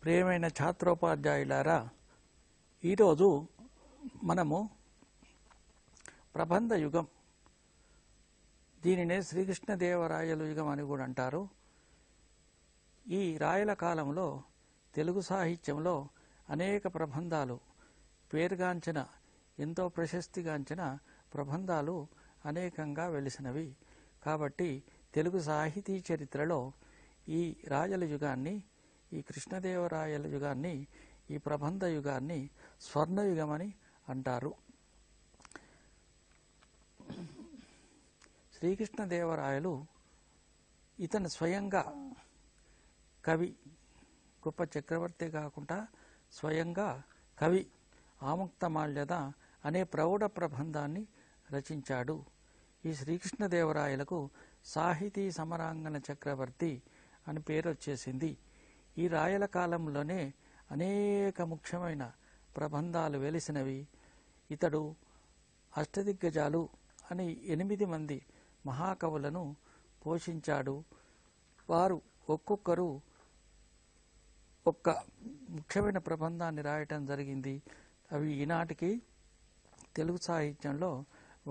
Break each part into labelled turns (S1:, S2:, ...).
S1: ప్రియమైన ఛాత్రోపాధ్యాయులారా, ఈరోజు మనము ప్రబంధ యుగం, దీనినే శ్రీకృష్ణదేవరాయల యుగం అని కూడా అంటారు. ఈ రాయల కాలంలో తెలుగు సాహిత్యంలో అనేక ప్రబంధాలు, పేరుగాంచిన ఎంతో ప్రశస్తిగాంచిన ప్రబంధాలు అనేకంగా వెలిసినవి. కాబట్టి తెలుగు సాహితీ చరిత్రలో ఈ రాయల యుగాన్ని, ఈ కృష్ణదేవరాయల యుగాన్ని, ఈ ప్రబంధ యుగాన్ని స్వర్ణయుగమని అంటారు. శ్రీకృష్ణదేవరాయలు ఇతను స్వయంగా కవి, గొప్ప చక్రవర్తి కాకుండా స్వయంగా కవి ఆముక్తమాల్యద అనే ప్రౌఢ ప్రబంధాన్ని రచించాడు. ఈ శ్రీకృష్ణదేవరాయలకు సాహితీ సమరాంగణ చక్రవర్తి అని పేరు వచ్చేసింది. ఈ రాయల కాలంలోనే అనేక ముఖ్యమైన ప్రబంధాలు వెలిసినవి. ఇతడు అష్టదిగ్గజాలు అని 8 మంది మహాకవులను పోషించాడు. వారు ఒక్కొక్కరు ఒక్క ముఖ్యమైన ప్రబంధాన్ని రాయటం జరిగింది. అవి ఈనాటికి తెలుగు సాహిత్యంలో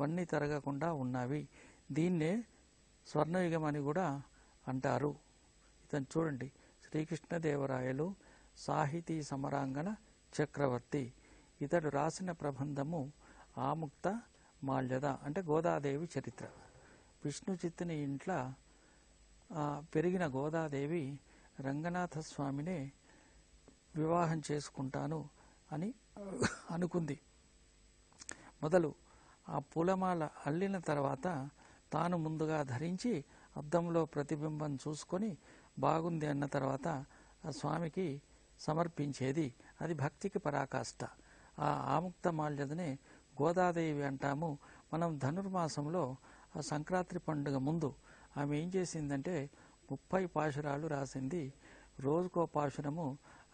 S1: వన్నీ తరగకుండా ఉన్నవి. దీన్నే స్వర్ణయుగం అని కూడా అంటారు. ఇతను చూడండి, శ్రీకృష్ణదేవరాయలు సాహితీ సమరాంగణ చక్రవర్తి. ఇతడు రాసిన ప్రబంధము ఆముక్త మాల్యద, అంటే గోదాదేవి చరిత్ర. విష్ణు చిత్తుని ఇంట్లో పెరిగిన గోదాదేవి రంగనాథ స్వామినే వివాహం చేసుకుంటాను అని అనుకుంది. మొదలు ఆ పూలమాల అల్లిన తర్వాత తాను ముందుగా ధరించి అద్దంలో ప్రతిబింబం చూసుకొని బాగుంది అన్న తర్వాత ఆ స్వామికి సమర్పించేది. అది భక్తికి పరాకాష్ట. ఆ ఆముక్త మాల్యదనే గోదాదేవి అంటాము. మనం ధనుర్మాసంలో ఆ సంక్రాంతి పండుగ ముందు ఆమె ఏం చేసిందంటే 30 పాశురాలు రాసింది. రోజుకో పాశురము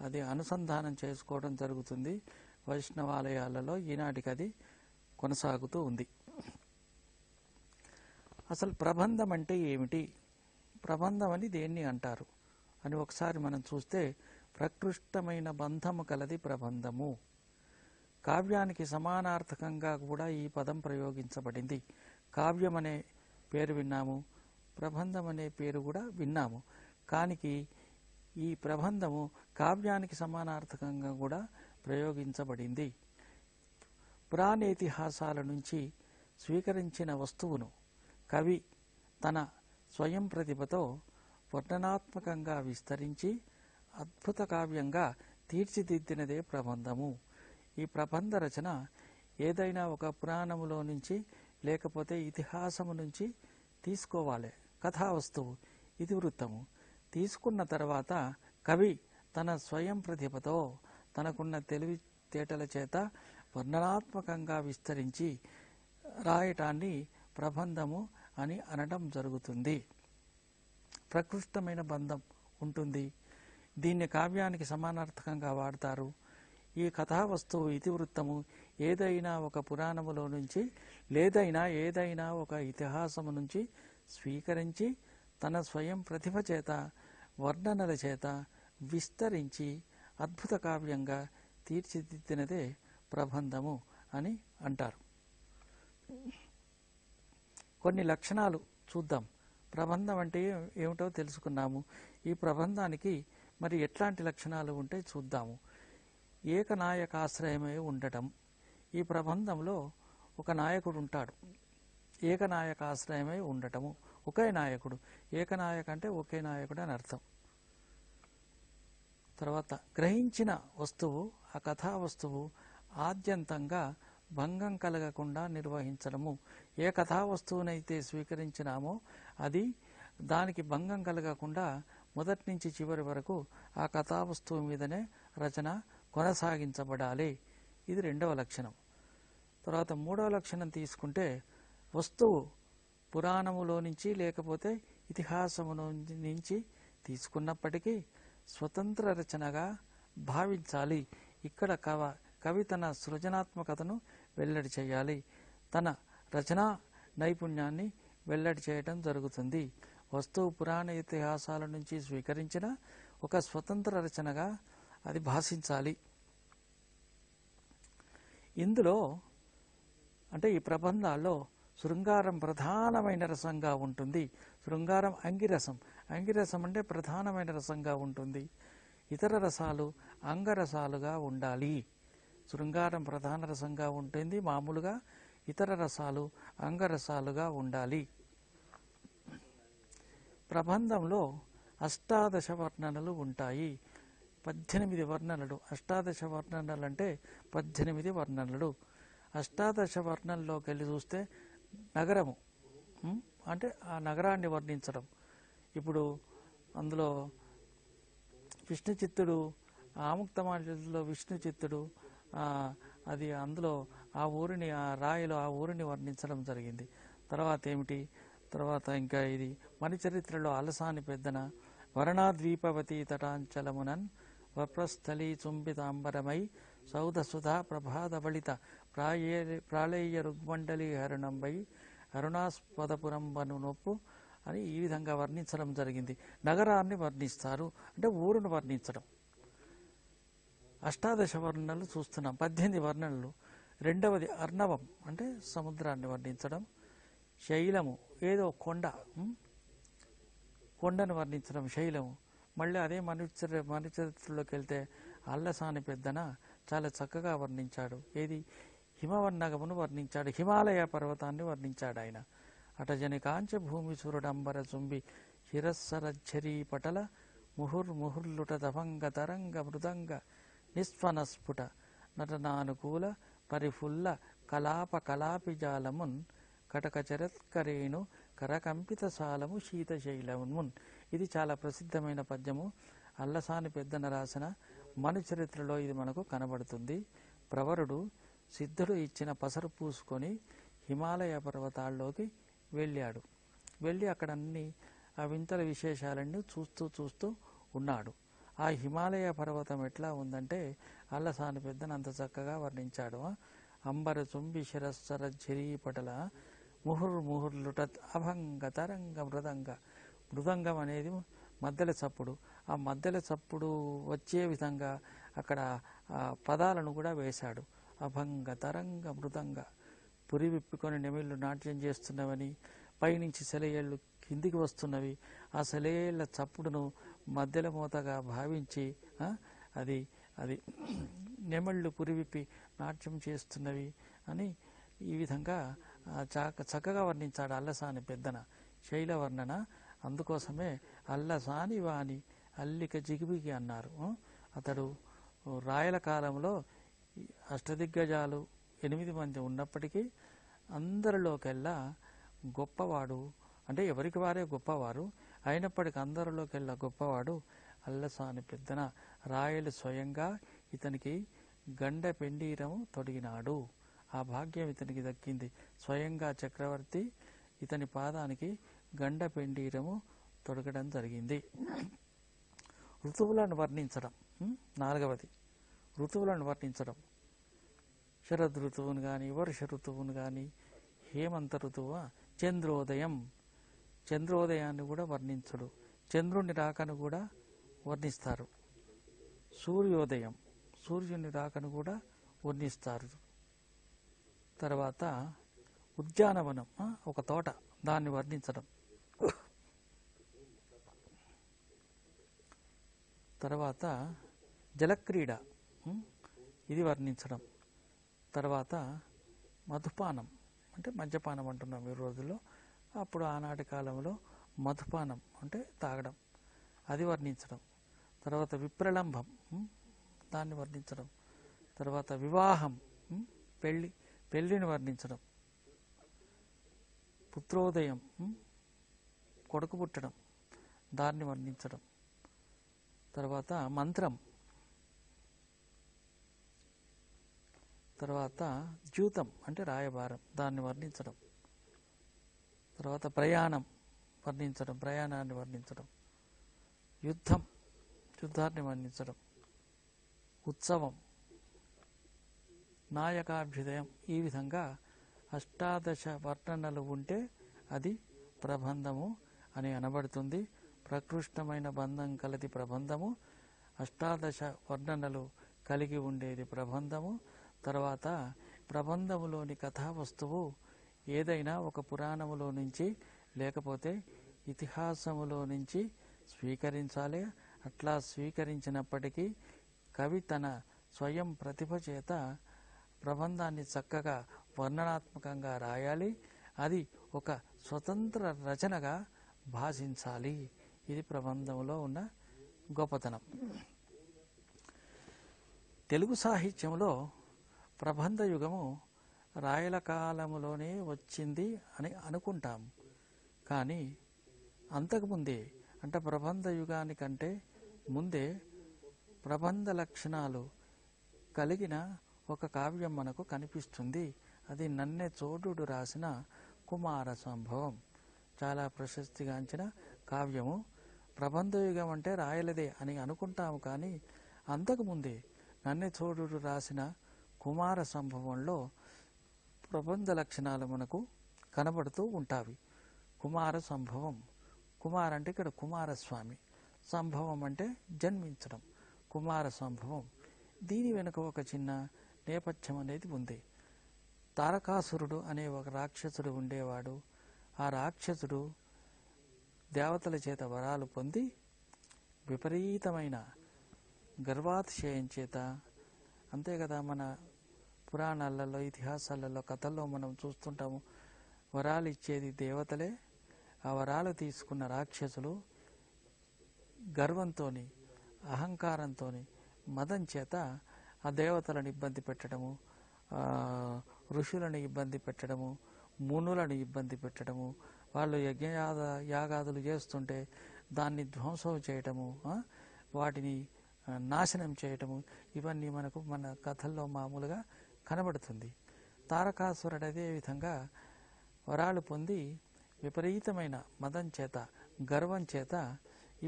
S1: అది అనుసంధానం చేసుకోవడం జరుగుతుంది. వైష్ణవాలయాలలో ఈనాటికి అది కొనసాగుతూ ఉంది. అసలు ప్రబంధం అంటే ఏమిటి, ప్రబంధం అని దేన్ని అంటారు అని ఒకసారి మనం చూస్తే, ప్రకృష్టమైన బంధము కలది ప్రబంధము. కావ్యానికి సమానార్థకంగా కూడా ఈ పదం ప్రయోగించబడింది. కావ్యం అనే పేరు విన్నాము, ప్రబంధం అనే పేరు కూడా విన్నాము. కానీ ఈ ప్రబంధము కావ్యానికి సమానార్థకంగా కూడా ప్రయోగించబడింది. పురాణేతిహాసాల నుంచి స్వీకరించిన వస్తువును కవి తన స్వయం ప్రతిభతో వర్ణనాత్మకంగా విస్తరించి అద్భుత కావ్యంగా తీర్చిదిద్దినదే ప్రబంధము. ఈ ప్రబంధ రచన ఏదైనా ఒక పురాణములో నుంచి లేకపోతే ఇతిహాసము నుంచి తీసుకోవాలి. కథావస్తువు, ఇతివృత్తము తీసుకున్న తర్వాత కవి తన స్వయం ప్రతిభతో తనకున్న తెలివితేటల చేత వర్ణనాత్మకంగా విస్తరించి రాయటాన్ని ప్రబంధము అని అనడం జరుగుతుంది. ప్రకృష్టమైన బంధం ఉంటుంది. దీన్ని కావ్యానికి సమానార్థకంగా వాడతారు. ఈ కథావస్తువు, ఇతివృత్తము ఏదైనా ఒక పురాణములో నుంచి ఏదైనా ఒక ఇతిహాసము నుంచి స్వీకరించి తన స్వయం ప్రతిభ చేత వర్ణనల చేత విస్తరించి అద్భుత కావ్యంగా తీర్చిదిద్దినదే ప్రబంధము అని అంటారు. కొన్ని లక్షణాలు చూద్దాం. ప్రబంధం అంటే ఏమిటో తెలుసుకున్నాము. ఈ ప్రబంధానికి మరి ఎట్లాంటి లక్షణాలు ఉంటే చూద్దాము. ఏకనాయకాశ్రయమై ఉండటం. ఈ ప్రబంధంలో ఒక నాయకుడు ఉంటాడు. ఏకనాయకాశ్రయమై ఉండటము, ఒకే నాయకుడు. ఏకనాయక అంటే ఒకే నాయకుడు అని అర్థం. తర్వాత గ్రహించిన వస్తువు, ఆ కథా వస్తువు ఆద్యంతంగా భంగం కలగకుండా నిర్వహించడము. ఏ కథా వస్తువునైతే స్వీకరించినామో అది దానికి భంగం కలగకుండా మొదటి నుంచి చివరి వరకు ఆ కథా వస్తువు మీదనే రచన కొనసాగించబడాలి. ఇది 2వ లక్షణం. తర్వాత 3వ లక్షణం తీసుకుంటే, వస్తువు పురాణములో నుంచి లేకపోతే ఇతిహాసము నుంచి తీసుకున్నప్పటికీ స్వతంత్ర రచనగా భావించాలి. ఇక్కడ కవి తన సృజనాత్మకతను వెల్లడి చేయాలి, తన రచనా నైపుణ్యాన్ని వెల్లడి చేయటం జరుగుతుంది. వస్తువు పురాణ ఇతిహాసాల నుంచి స్వీకరించిన ఒక స్వతంత్ర రచనగా అది భాషించాలి. ఇందులో అంటే ఈ ప్రబంధాల్లో శృంగారం ప్రధానమైన రసంగా ఉంటుంది. శృంగారం అంగిరసం. అంగిరసం అంటే ప్రధానమైన రసంగా ఉంటుంది. ఇతర రసాలు అంగరసాలుగా ఉండాలి. శృంగారం ప్రధాన రసంగా ఉంటుంది, మామూలుగా ఇతర రసాలు అంగరసాలుగా ఉండాలి. ప్రబంధంలో అష్టాదశ వర్ణనలు ఉంటాయి. 18 వర్ణనలు. అష్టాదశ వర్ణనలు అంటే 18 వర్ణనలు. అష్టాదశ వర్ణనలోకి వెళ్ళి చూస్తే నగరము అంటే ఆ నగరాన్ని వర్ణించడం. ఇప్పుడు అందులో విష్ణు చిత్తుడు, ఆముక్తమాల్యంలో విష్ణు చిత్తుడు అది అందులో ఆ ఊరిని, ఆ రాయిలో ఆ ఊరిని వర్ణించడం జరిగింది. తర్వాత ఏమిటి, తర్వాత ఇంకా ఇది మణిచరిత్రలో అలసాని పెద్దన వర్ణాద్వీపవతి తటాంచలమునన్ వప్రస్థలీ చుంబితాంబరమై సౌధసుధా ప్రభాతబళిత ప్రాళేయ రుగ్మండలి హరుణంబై అరుణాస్పదపురం వను నొప్పు అని ఈ విధంగా వర్ణించడం జరిగింది. నగరాన్ని వర్ణిస్తారు అంటే ఊరును వర్ణించడం. అష్టాదశ వర్ణనలు చూస్తున్నాం. 18 వర్ణనలు. రెండవది అర్ణవం అంటే సముద్రాన్ని వర్ణించడం. శైలము ఏదో కొండను వర్ణించడం శైలము. మళ్ళీ అదే మనుచరిత్రలోకి వెళ్తే అల్లసాని పెద్దన చాలా చక్కగా వర్ణించాడు. ఏది హిమవన్నగమును వర్ణించాడు. హిమాలయ పర్వతాన్ని వర్ణించాడు ఆయన. అటజని కాంచ భూమి సూరడంబర చుంబి శిరస్సరఝరీ పటల ముహుర్ముహుర్లుట తభంగ తరంగ మృదంగ నిస్వనస్ఫుట నటనానుకూల పరిఫుల్ల కలాప కలాపిజాలమున్ కటకచరత్కరేణు కరకంపిత సాలము శీతశైలమున్. ఇది చాలా ప్రసిద్ధమైన పద్యము. అల్లసాని పెద్దన రాసిన మనుచరిత్రలో ఇది మనకు కనబడుతుంది. ప్రవరుడు సిద్ధుడు ఇచ్చిన పసరు పూసుకొని హిమాలయ పర్వతాల్లోకి వెళ్ళాడు. వెళ్ళి అక్కడ అన్ని ఆ వింతల విశేషాలన్నీ చూస్తూ ఉన్నాడు. ఆ హిమాలయ పర్వతం ఎట్లా ఉందంటే అల్లసాని పెద్దన అంత చక్కగా వర్ణించాడు. అంబర చుంబి శిరస్సర ఝరీపటల ముహుర్లుట అభంగ తరంగ మృదంగ. మృదంగం అనేది మద్దెల చప్పుడు. ఆ మద్దెల చప్పుడు వచ్చే విధంగా అక్కడ పదాలను కూడా వేశాడు. అభంగ తరంగ మృదంగ. పురి విప్పుకొని నెమిళ్ళు నాట్యం చేస్తున్నవని, పైనుంచి సెలయేళ్ళు కిందికి వస్తున్నవి, ఆ సెలయేళ్ల చప్పుడును మధ్యల మూతగా భావించి అది అది నెమళ్ళు పురివిప్పి నాట్యం చేస్తున్నవి అని ఈ విధంగా చక్కగా వర్ణించాడు అల్లసాని పెద్దన. శైల వర్ణన. అందుకోసమే అల్లసాని వాణి అల్లిక జిగిబిగి అన్నారు. అతడు రాయల కాలంలో అష్టదిగ్గజాలు 8 మంది ఉన్నప్పటికీ అందరిలోకెల్లా గొప్పవాడు, అంటే ఎవరికి వారే గొప్పవారు అయినప్పటికీ అందరిలోకెల్లా గొప్పవాడు అల్లసాని పెద్దన. రాయలు స్వయంగా ఇతనికి గండ పెండీరము తొడిగినాడు. ఆ భాగ్యం ఇతనికి దక్కింది. స్వయంగా చక్రవర్తి ఇతని పాదానికి గండ పెండీరము తొడగడం జరిగింది. ఋతువులను వర్ణించడం. 4వది ఋతువులను వర్ణించడం. శరద్ ఋతువును కానీ, వర్ష ఋతువును కానీ, హేమంత ఋతువు. చంద్రోదయం. చంద్రోదయాన్ని కూడా వర్ణించడు. చంద్రుని రాకను కూడా వర్ణిస్తారు. సూర్యోదయం. సూర్యుని రాకను కూడా వర్ణిస్తారు. తర్వాత ఉద్యానవనం, ఒక తోట, దాన్ని వర్ణించడం. తర్వాత జలక్రీడ, ఇది వర్ణించడం. తర్వాత మధుపానం అంటే మద్యపానం అంటున్నాం ఈ రోజుల్లో. అప్పుడు ఆనాటి కాలంలో మధుపానం అంటే తాగడం, అది వర్ణించడం. తర్వాత విప్రలంభం, దాన్ని వర్ణించడం. తర్వాత వివాహం, పెళ్ళిని వర్ణించడం. పుత్రోదయం, కొడుకు పుట్టడం, దాన్ని వర్ణించడం. తర్వాత మంత్రం. తర్వాత ద్యూతం అంటే రాయబారం, దాన్ని వర్ణించడం. తర్వాత ప్రయాణం వర్ణించడం, ప్రయాణాన్ని వర్ణించడం. యుద్ధం, యుద్ధాన్ని వర్ణించడం. ఉత్సవం, నాయకాభ్యుదయం. ఈ విధంగా అష్టాదశ వర్ణనలు ఉంటే అది ప్రబంధము అని అనబడుతుంది. ప్రకృష్టమైన బంధం కలది ప్రబంధము. అష్టాదశ వర్ణనలు కలిగి ఉండేది ప్రబంధము. తర్వాత ప్రబంధములోని కథా వస్తువు ఏదైనా ఒక పురాణములో నుంచి లేకపోతే ఇతిహాసములో నుంచి స్వీకరించాలి. అట్లా స్వీకరించినప్పటికీ కవి తన స్వయం ప్రతిభ చేత ప్రబంధాన్ని చక్కగా వర్ణనాత్మకంగా రాయాలి. అది ఒక స్వతంత్ర రచనగా భాషించాలి. ఇది ప్రబంధంలో ఉన్న గొప్పతనం. తెలుగు సాహిత్యంలో ప్రబంధ యుగము రాయల కాలములోనే వచ్చింది అని అనుకుంటాం. కానీ అంతకుముందే అంటే ప్రబంధ యుగానికంటే ముందే ప్రబంధ లక్షణాలు కలిగిన ఒక కావ్యం మనకు కనిపిస్తుంది. అది నన్నె చోడుడు రాసిన కుమార సంభవం. చాలా ప్రశస్తిగాంచిన కావ్యము. ప్రబంధయుగం అంటే రాయలదే అని అనుకుంటాము. కానీ అంతకుముందే నన్నె చోడుడు రాసిన కుమార సంభవంలో ప్రబంధ లక్షణాలు మనకు కనబడుతూ ఉంటాయి. కుమార సంభవం. కుమార్ అంటే ఇక్కడ కుమారస్వామి, సంభవం అంటే జన్మించడం. కుమార సంభవం. దీని వెనుక ఒక చిన్న నేపథ్యం అనేది ఉంది. తారకాసురుడు అనే ఒక రాక్షసుడు ఉండేవాడు. ఆ రాక్షసుడు దేవతల చేత వరాలు పొంది విపరీతమైన గర్వాతిశయం చేత, అంతే కదా మన పురాణాలలో ఇతిహాసాలలో కథల్లో మనం చూస్తుంటాము, వరాలు ఇచ్చేది దేవతలే. ఆ వరాలు తీసుకున్న రాక్షసులు గర్వంతో అహంకారంతో మదం చేత ఆ దేవతలను ఇబ్బంది పెట్టడము, ఋషులను ఇబ్బంది పెట్టడము, మునులను ఇబ్బంది పెట్టడము, వాళ్ళు యాగాదులు చేస్తుంటే దాన్ని ధ్వంసం చేయటము, వాటిని నాశనం చేయటము, ఇవన్నీ మనకు మన కథల్లో మామూలుగా కనబడుతుంది. తారకాసురుడు అదే విధంగా వరాలు పొంది విపరీతమైన మదం చేత గర్వం చేత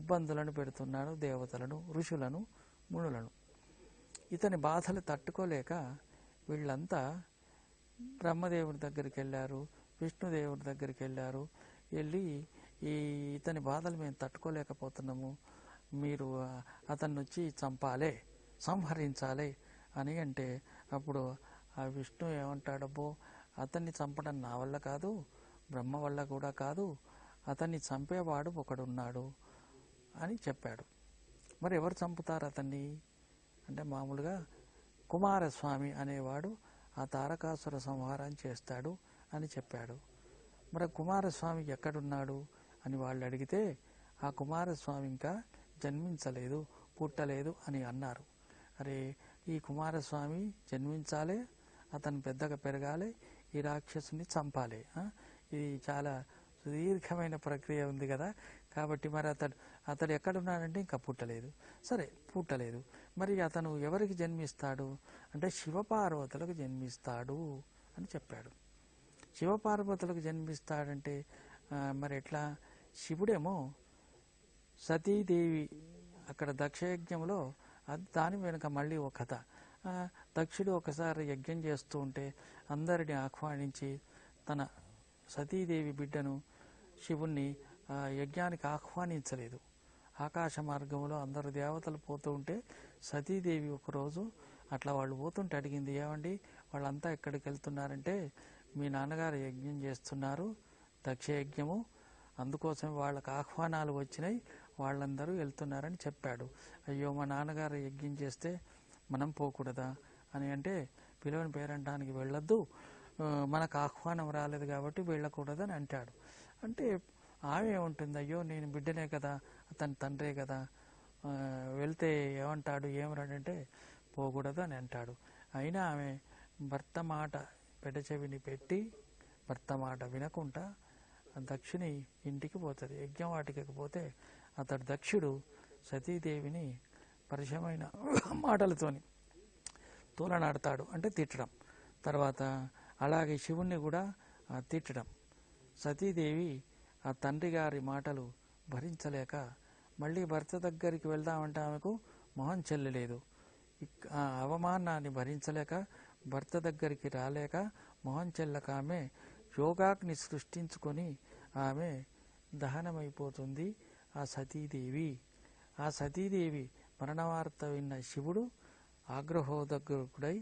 S1: ఇబ్బందులను పెడుతున్నాడు దేవతలను, ఋషులను, మునులను. ఇతని బాధలు తట్టుకోలేక వీళ్ళంతా బ్రహ్మదేవుడి దగ్గరికి వెళ్ళారు, విష్ణుదేవుడి దగ్గరికి వెళ్ళారు. వెళ్ళి ఇతని బాధలు మేము తట్టుకోలేకపోతున్నాము, మీరు అతన్ని వచ్చి చంపాలే, సంహరించాలి అని అంటే అప్పుడు ఆ విష్ణు ఏమంటాడబ్బో, అతన్ని చంపడం నా వల్ల కాదు, బ్రహ్మ వల్ల కూడా కాదు, అతన్ని చంపేవాడు ఒకడున్నాడు అని చెప్పాడు. మరి ఎవరు చంపుతారు అతన్ని అంటే మామూలుగా కుమారస్వామి అనేవాడు ఆ తారకాసుర సంహారం చేస్తాడు అని చెప్పాడు. మరి కుమారస్వామి ఎక్కడున్నాడు అని వాళ్ళు అడిగితే ఆ కుమారస్వామి ఇంకా జన్మించలేదు, పుట్టలేదు అని అన్నారు. అరే, ఈ కుమారస్వామి జన్మించాలి, అతను పెద్దగా పెరగాలి, ఈ రాక్షసుని చంపాలి. ఇది చాలా సుదీర్ఘమైన ప్రక్రియ ఉంది కదా. కాబట్టి మరి అతడు ఎక్కడున్నాడంటే ఇంకా పుట్టలేదు. సరే, పుట్టలేదు. మరి అతను ఎవరికి జన్మిస్తాడు అంటే శివపార్వతులకు జన్మిస్తాడు అని చెప్పాడు. శివపార్వతులకు జన్మిస్తాడంటే మరి ఎట్లా? శివుడేమో సతీదేవి అక్కడ దక్షయజ్ఞంలో దాని వెనుక మళ్ళీ ఒక కథ. దక్షుడు ఒకసారి యజ్ఞం చేస్తూ ఉంటే అందరిని ఆహ్వానించి తన సతీదేవి బిడ్డను శివుణ్ణి యజ్ఞానికి ఆహ్వానించలేదు. ఆకాశ మార్గంలో అందరు దేవతలు పోతూ ఉంటే సతీదేవి ఒకరోజు అట్లా వాళ్ళు పోతుంటే అడిగింది, ఏమండి వాళ్ళంతా ఎక్కడికి వెళ్తున్నారంటే మీ నాన్నగారు యజ్ఞం చేస్తున్నారు, దక్షయజ్ఞము, అందుకోసం వాళ్ళకి ఆహ్వానాలు వచ్చినాయి, వాళ్ళందరూ వెళ్తున్నారని చెప్పాడు. అయ్యో, మా నాన్నగారు యజ్ఞం చేస్తే మనం పోకూడదా అని అంటే, పిలువని పేరంటానికి వెళ్ళొద్దు, మనకు ఆహ్వానం రాలేదు కాబట్టి వెళ్ళకూడదని అంటాడు. అంటే ఆమె ఏముంటుంది, అయ్యో నేను బిడ్డనే కదా, అతని తండ్రే కదా, వెళ్తే ఏమంటాడు, ఏమరాడంటే పోకూడదు అని అంటాడు. అయినా ఆమె భర్త మాట పెడచెవిని పెట్టి భర్త మాట వినకుండా దక్షుని ఇంటికి పోతుంది. యజ్ఞవాటికి పోతే అతడు దక్షుడు సతీదేవిని పరిచయమైన మాటలతోని తూలనాడతాడు, అంటే తిట్టడం. తర్వాత అలాగే శివుణ్ణి కూడా తిట్టడం. సతీదేవి ఆ తండ్రి గారి మాటలు భరించలేక మళ్ళీ భర్త దగ్గరికి వెళ్దామంటే ఆమెకు మొహం చెల్లలేదు. ఆ అవమానాన్ని భరించలేక భర్త దగ్గరికి రాలేక మొహం చెల్లక ఆమె యోగాగ్ని సృష్టించుకొని ఆమె దహనమైపోతుంది ఆ సతీదేవి. ఆ సతీదేవి మరణవార్త విన్న శివుడు ఆగ్రహోదగ్రుడై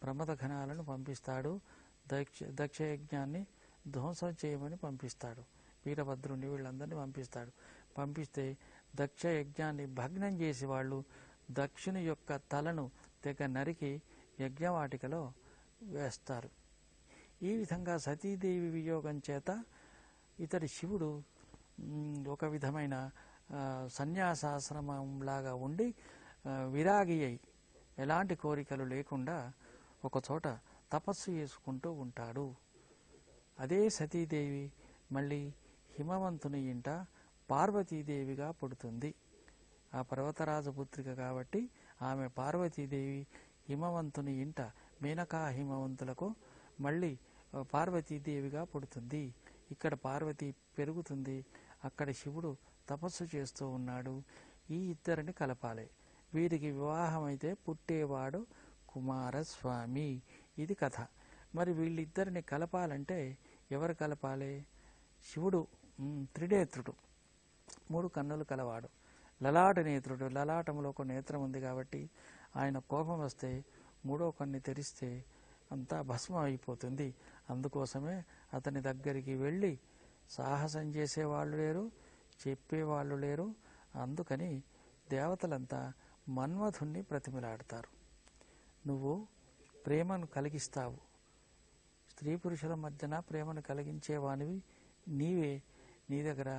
S1: ప్రమదఘనాలను పంపిస్తాడు. దక్షయజ్ఞాన్ని ధ్వంసం చేయమని పంపిస్తాడు. వీరభద్రుని వీళ్ళందరినీ పంపిస్తే దక్షయజ్ఞాన్ని భగ్నం చేసి వాళ్ళు దక్షుని యొక్క తలను తెగ నరికి యజ్ఞవాటికలో వేస్తారు. ఈ విధంగా సతీదేవి వియోగం చేత ఇతడి శివుడు ఒక విధమైన సన్యాసాశ్రమంలాగా ఉండి విరాగి అయి ఎలాంటి కోరికలు లేకుండా ఒకచోట తపస్సు చేసుకుంటూ ఉంటాడు. అదే సతీదేవి మళ్ళీ హిమవంతుని ఇంట పార్వతీదేవిగా పుడుతుంది. ఆ పర్వతరాజు పుత్రిక కాబట్టి ఆమె పార్వతీదేవి హిమవంతుని ఇంట మేనకా హిమవంతులకు మళ్ళీ పార్వతీదేవిగా పుడుతుంది. ఇక్కడ పార్వతి పెరుగుతుంది, అక్కడ శివుడు తపస్సు చేస్తూ ఉన్నాడు. ఈ ఇద్దరిని కలపాలి. వీరికి వివాహమైతే పుట్టేవాడు కుమారస్వామి. ఇది కథ. మరి వీళ్ళిద్దరిని కలపాలంటే ఎవరు కలపాలి? శివుడు త్రినేత్రుడు, 3 కన్నులు కలవాడు. లలాట నేత్రుడు, లలాటంలో ఒక నేత్రం ఉంది కాబట్టి ఆయన కోపం వస్తే 3వ కన్ను తెరిస్తే అంతా భస్మం అయిపోతుంది. అందుకోసమే అతని దగ్గరికి వెళ్ళి సాహసం చేసేవాళ్ళు లేరు, చెప్పేవాళ్ళు లేరు. అందుకని దేవతలంతా మన్మథుణ్ణి ప్రతిమలాడతారు. నువ్వు ప్రేమను కలిగిస్తావు, స్త్రీ పురుషుల మధ్యన ప్రేమను కలిగించేవానివి నీవే. నీ దగ్గర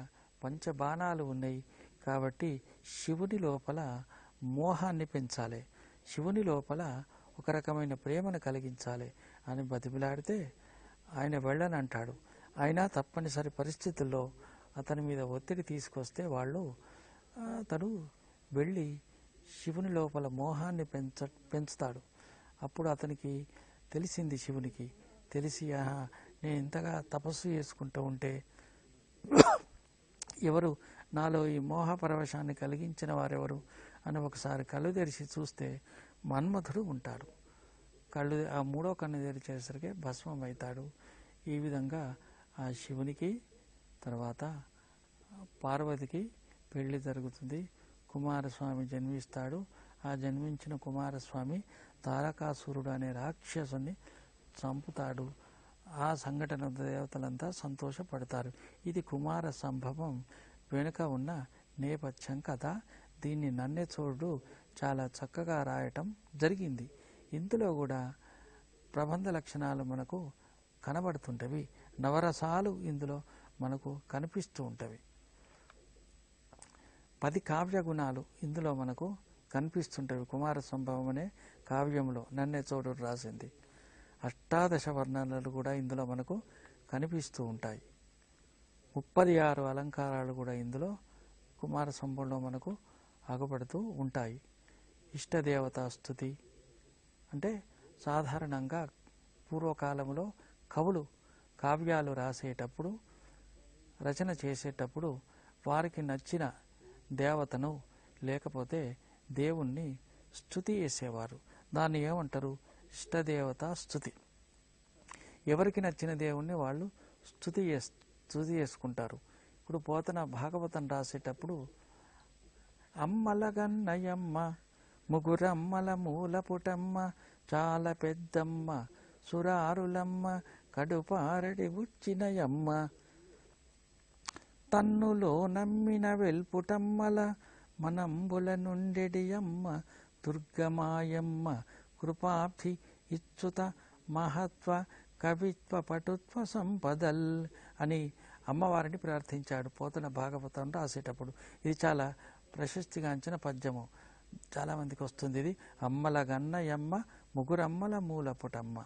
S1: పంచబాణాలు ఉన్నాయి కాబట్టి శివుని లోపల మోహాన్ని పెంచాలి, శివుని లోపల ఒక రకమైన ప్రేమను కలిగించాలి అని బతిమిలాడితే ఆయన వెళ్ళనంటాడు. అయినా తప్పనిసరి పరిస్థితుల్లో అతని మీద ఒత్తిడి తీసుకొస్తే అతడు వెళ్ళి శివుని లోపల మోహాన్ని పెంచుతాడు. అప్పుడు అతనికి తెలిసింది, శివునికి తెలిసి నేను ఇంతగా తపస్సు చేసుకుంటూ ఉంటే ఎవరు నాలో ఈ మోహ పరవశాన్ని కలిగించిన వారెవరు అని ఒకసారి కళ్ళు తెరిచి చూస్తే మన్మథుడు ఉంటాడు. ఆ 3వ కన్ను తెరిచేసరికి భస్మం అవుతాడు. ఈ విధంగా ఆ శివునికి తర్వాత పార్వతికి పెళ్లి జరుగుతుంది. కుమారస్వామి జన్మిస్తాడు. ఆ జన్మించిన కుమారస్వామి తారకాసురుడు అనే రాక్షసుని చంపుతాడు. ఆ సంఘటన దేవతలంతా సంతోషపడతారు. ఇది కుమార సంభవం వెనుక ఉన్న నేపథ్యం కథ. దీన్ని నన్నెచోడు చాలా చక్కగా రాయటం జరిగింది. ఇందులో కూడా ప్రబంధ లక్షణాలు మనకు కనబడుతుంటవి, నవరసాలు ఇందులో మనకు కనిపిస్తూ ఉంటవి. 10 కావ్య గుణాలు ఇందులో మనకు కనిపిస్తుంటవి. కుమార సంభవం అనే కావ్యంలో నన్నెచోడు రాసింది. 18 వర్ణనలు కూడా ఇందులో మనకు కనిపిస్తూ ఉంటాయి. 36 అలంకారాలు కూడా ఇందులో కుమార సంభవంలో మనకు అగపడుతూ ఉంటాయి. ఇష్టదేవతా స్తుతి అంటే సాధారణంగా పూర్వకాలంలో కవులు కావ్యాలు రాసేటప్పుడు, రచన చేసేటప్పుడు వారికి నచ్చిన దేవతను లేకపోతే దేవుణ్ణి స్తుతి చేసేవారు. దాన్ని ఏమంటారు? ఇష్టదేవతా స్తుతి. ఎవరికి నచ్చిన దేవుణ్ణి వాళ్ళు స్తుతి చేసుకుంటారు. ఇప్పుడు పోతన భాగవతం రాసేటప్పుడు అమ్మలగన్నయమ్మ ముగురమ్మల మూలపుటమ్మ చాలా పెద్దమ్మ సురారులమ్మ కడుపారడి బుచ్చినయమ్మ తన్నులో నమ్మిన వెల్పుటమ్మల మనంబుల నుండెడి అమ్మ దుర్గమాయమ్మ కృపాబ్ధి ఇచ్చుత మహత్వ కవిత్వ పటుత్వ సంపదల్ అని అమ్మవారిని ప్రార్థించాడు పోతన భాగవతం రాసేటప్పుడు. ఇది చాలా ప్రశస్తిగాంచిన పద్యము, చాలామందికి వస్తుంది. ఇది అమ్మల గన్నయమ్మ ముగురమ్మల మూలపుటమ్మ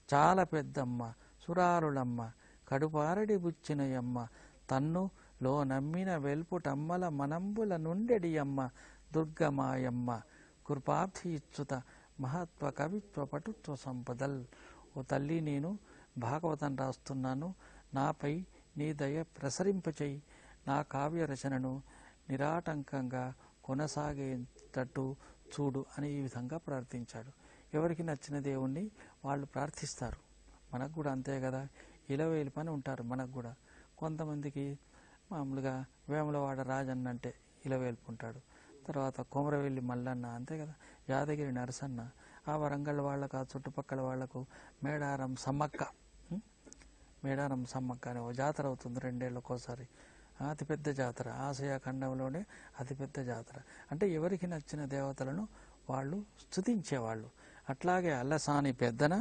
S1: చాలా పెద్దమ్మ సురారులమ్మ కడుపారడి బుచ్చినయమ్మ తన్నులో నమ్మిన వెల్పుటమ్మల మనంబుల నుండెడి అమ్మ దుర్గమాయమ్మ కృపాబ్ధి ఇచ్చుత మహత్వ కవిత్వ పటుత్వ సంపదల్. ఓ తల్లి, నేను భాగవతం రాస్తున్నాను, నాపై నీ దయ ప్రసరింపచేయి, నా కావ్య రచనను నిరాటంకంగా కొనసాగేటట్టు చూడు అని ఈ విధంగా ప్రార్థించాడు. ఎవరికి నచ్చిన దేవుణ్ణి వాళ్ళు ప్రార్థిస్తారు. మనకు కూడా అంతే కదా, ఇలవేలు పని ఉంటారు. మనకు కూడా కొంతమందికి మామూలుగా వేములవాడ రాజన్న అంటే ఇలవేల్పు ఉంటాడు, తర్వాత కొమరవెల్లి మల్లన్న, అంతే కదా, యాదగిరి నరసన్న, ఆ వరంగల్ వాళ్ళకు, ఆ చుట్టుపక్కల వాళ్లకు మేడారం సమ్మక్క. మేడారం సమ్మక్క అనే ఓ జాతర అవుతుంది 2 ఏళ్ళకోసారి. అతిపెద్ద జాతర, ఆసియా ఖండంలోనే అతిపెద్ద జాతర. అంటే ఎవరికి నచ్చిన దేవతలను వాళ్ళు స్తుతించేవాళ్ళు. అట్లాగే అల్లసాని పెద్దన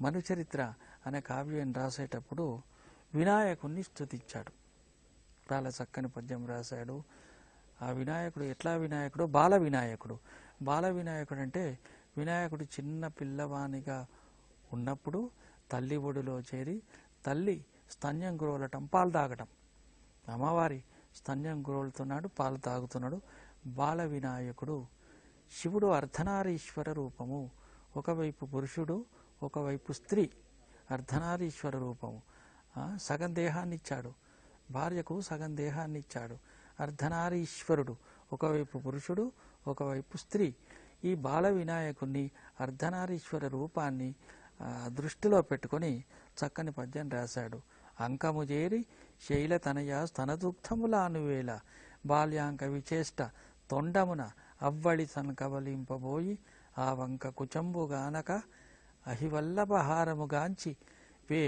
S1: మనుచరిత్ర అనే కావ్యం రాసేటప్పుడు వినాయకుణ్ణి స్తుతించాడు. చాలా చక్కని పద్యం రాశాడు. ఆ వినాయకుడు ఎట్లా వినాయకుడు? బాల వినాయకుడు. బాల వినాయకుడు అంటే వినాయకుడు చిన్న పిల్లవానిగా ఉన్నప్పుడు తల్లి ఒడిలో చేరి తల్లి స్తన్యం గ్రోలటం, పాలు తాగటం. అమ్మవారి స్తన్యం గ్రోలుతున్నాడు, పాలు తాగుతున్నాడు. బాల వినాయకుడు. శివుడు అర్ధనారీశ్వర రూపము. ఒకవైపు పురుషుడు, ఒకవైపు స్త్రీ. అర్ధనారీశ్వర రూపము. సగం దేహాన్ని ఇచ్చాడు భార్యకు, సగం దేహాన్ని ఇచ్చాడు. అర్ధనారీశ్వరుడు. ఒకవైపు పురుషుడు, ఒకవైపు స్త్రీ. ఈ బాల వినాయకుణ్ణి, అర్ధనారీశ్వర రూపాన్ని దృష్టిలో పెట్టుకొని చక్కని పద్యం రాశాడు. అంకము చేరి శైలతనయ స్తనదుగ్ధములానువేళ బాల్యాంక విచేష్ట తొండమున అవ్వళి కబలింపబోయి ఆ వంక కుచంబుగానక అహివల్లభహారముగాంచి వే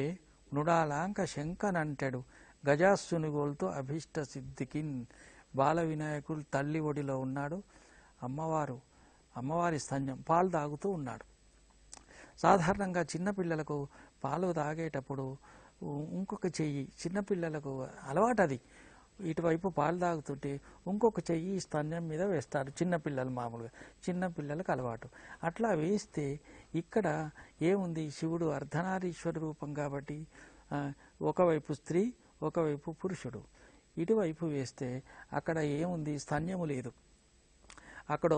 S1: మృడాలాంక శంకనంటెడు గజాస్సునుగోల్తో అభీష్ట సిద్ధికిన్. బాల వినాయకుడు తల్లి ఒడిలో ఉన్నాడు. అమ్మవారి స్తన్యం, పాలు తాగుతూ ఉన్నాడు. సాధారణంగా చిన్నపిల్లలకు పాలు తాగేటప్పుడు ఇంకొక చెయ్యి, చిన్నపిల్లలకు అలవాటు అది, ఇటువైపు పాలు తాగుతుంటే ఇంకొక చెయ్యి స్తన్యం మీద వేస్తారు చిన్నపిల్లలు. మామూలుగా చిన్నపిల్లలకు అలవాటు. అట్లా వేస్తే ఇక్కడ ఏముంది? శివుడు అర్ధనారీశ్వర రూపం కాబట్టి ఒకవైపు స్త్రీ, ఒకవైపు పురుషుడు. ఇటువైపు వేస్తే అక్కడ ఏముంది? స్తన్యము లేదు. అక్కడ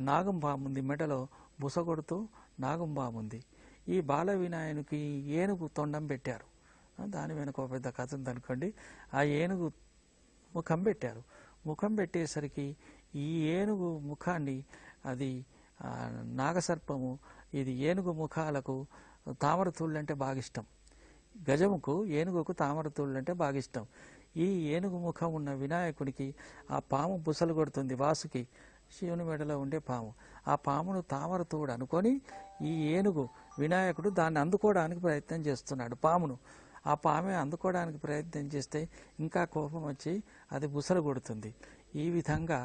S1: నాగం పాముంది, మెడలో బుసగొడుతూ నాగం పాముంది. ఈ బాల వినాయకునికి ఏనుగు తొండం పెట్టారు. దాని వెనుక ఒక పెద్ద కథ ఉందనుకోండి. ఆ ఏనుగు ముఖం పెట్టారు. ముఖం పెట్టేసరికి ఈ ఏనుగు ముఖాన్ని, అది నాగసర్పము, ఇది ఏనుగు ముఖాలకు తామరతూళ్ళు అంటే బాగా ఇష్టం. గజముకు, ఏనుగుకు తామరతూళ్ళు అంటే బాగా ఇష్టం. ఈ ఏనుగు ముఖం ఉన్న వినాయకునికి ఆ పాము బుసలు కొడుతుంది. వాసుకి, శివుని మెడలో ఉండే పాము. ఆ పామును తామరతూడు అనుకొని ఈ ఏనుగు వినాయకుడు దాన్ని అందుకోవడానికి ప్రయత్నం చేస్తున్నాడు, పామును. ఆ పామే అందుకోవడానికి ప్రయత్నం చేస్తే ఇంకా కోపం వచ్చి అది బుసలు కొడుతుంది. ఈ విధంగా